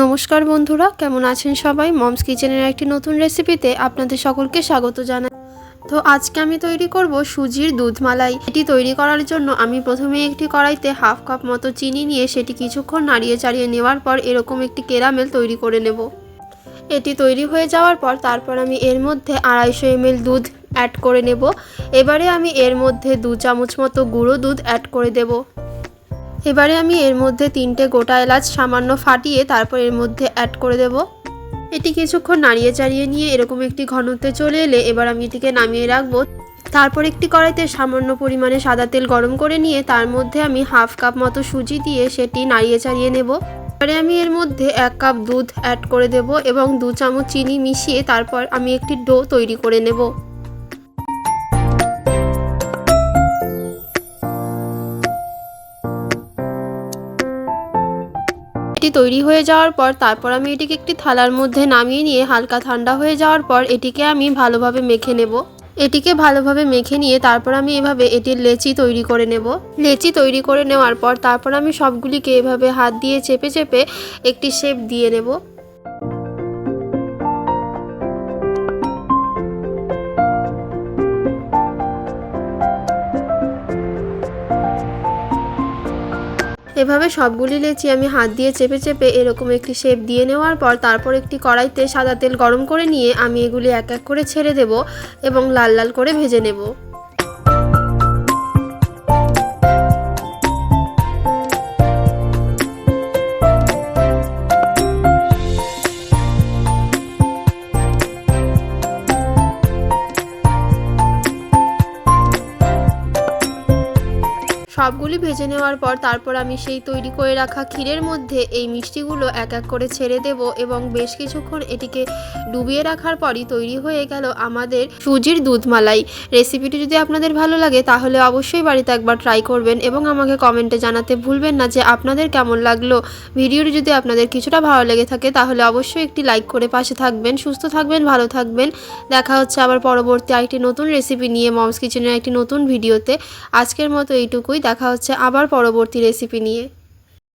নমস্কার বন্ধুরা, কেমন আছেন সবাই? মমস কিচেনের একটি নতুন রেসিপিতে আপনাদের সকলকে স্বাগত জানাই। তো আজকে আমি তৈরি করব সুজির দুধ মালাই। এটি তৈরি করার জন্য আমি প্রথমে একটি কড়াইতে হাফ কাপ মতো চিনি নিয়ে সেটি কিছুক্ষণ নাড়িয়ে চাড়িয়ে নেওয়ার পর এরকম একটি ক্যারামেল তৈরি করে নেব। এটি তৈরি হয়ে যাওয়ার পর তারপর আমি এর মধ্যে 250 ml দুধ অ্যাড করে নেব। এবারে আমি এর মধ্যে 2 চামচ মতো গুঁড়ো দুধ অ্যাড করে দেব। এবারে আমি এর মধ্যে 3টে গোটা এলাচ সামান্য ফাটিয়ে তারপর এর মধ্যে অ্যাড করে দেব। এটি কিছুক্ষণ নাড়িয়ে চাড়িয়ে নিয়ে এরকম একটি ঘনত্বে চলে এলে এবার আমি এটিকে নামিয়ে রাখবো। তারপর একটি কড়াইতে সামান্য পরিমাণে সাদা তেল গরম করে নিয়ে তার মধ্যে আমি হাফ কাপ মতো সুজি দিয়ে সেটি নাড়িয়ে চাড়িয়ে নেব। এবারে আমি এর মধ্যে 1 কাপ দুধ অ্যাড করে দেব এবং 2 চামচ চিনি মিশিয়ে তারপর আমি একটি ডো তৈরি করে নেব। এটি তৈরি হয়ে যাওয়ার পর তারপর আমি এটিকে একটি থালার মধ্যে নামিয়ে নিয়ে হালকা ঠান্ডা হয়ে যাওয়ার পর এটিকে আমি ভালোভাবে মেখে নেব। এটিকে ভালোভাবে মেখে নিয়ে তারপর আমি এভাবে এটির লেচি তৈরি করে নেব। লেচি তৈরি করে নেওয়ার পর তারপর আমি সবগুলিকে এভাবে হাত দিয়ে চেপে চেপে একটি শেপ দিয়ে নেব। এভাবে সবগুলি লেচি আমি হাত দিয়ে চেপে চেপে এরকম একটি শেপ দিয়ে নেওয়ার পর তারপর একটি কড়াইতে সাদা তেল গরম করে নিয়ে আমি এগুলি এক এক করে ছেড়ে দেব এবং লাল লাল করে ভেজে নেব। সবগুলি ভেজে নেওয়ার পর তারপর আমি সেই তৈরি করে রাখা ক্ষীরের মধ্যে এই মিষ্টিগুলো এক এক করে ছেড়ে দেব এবং বেশ কিছুক্ষণ এটিকে ডুবিয়ে রাখার পরই তৈরি হয়ে গেল আমাদের সুজির দুধ মালাই। রেসিপিটি যদি আপনাদের ভালো লাগে তাহলে অবশ্যই বাড়িতে একবার ট্রাই করবেন এবং আমাকে কমেন্টে জানাতে ভুলবেন না যে আপনাদের কেমন লাগলো। ভিডিওটি যদি আপনাদের কিছুটা ভালো লেগে থাকে তাহলে অবশ্যই একটি লাইক করে পাশে থাকবেন। সুস্থ থাকবেন, ভালো থাকবেন। দেখা হচ্ছে আবার পরবর্তী আরেকটি নতুন রেসিপি নিয়ে মমস কিচেনের একটি নতুন ভিডিওতে। আজকের মতো এইটুকুই। দেখা হচ্ছে আবার পরবর্তী রেসিপি নিয়ে।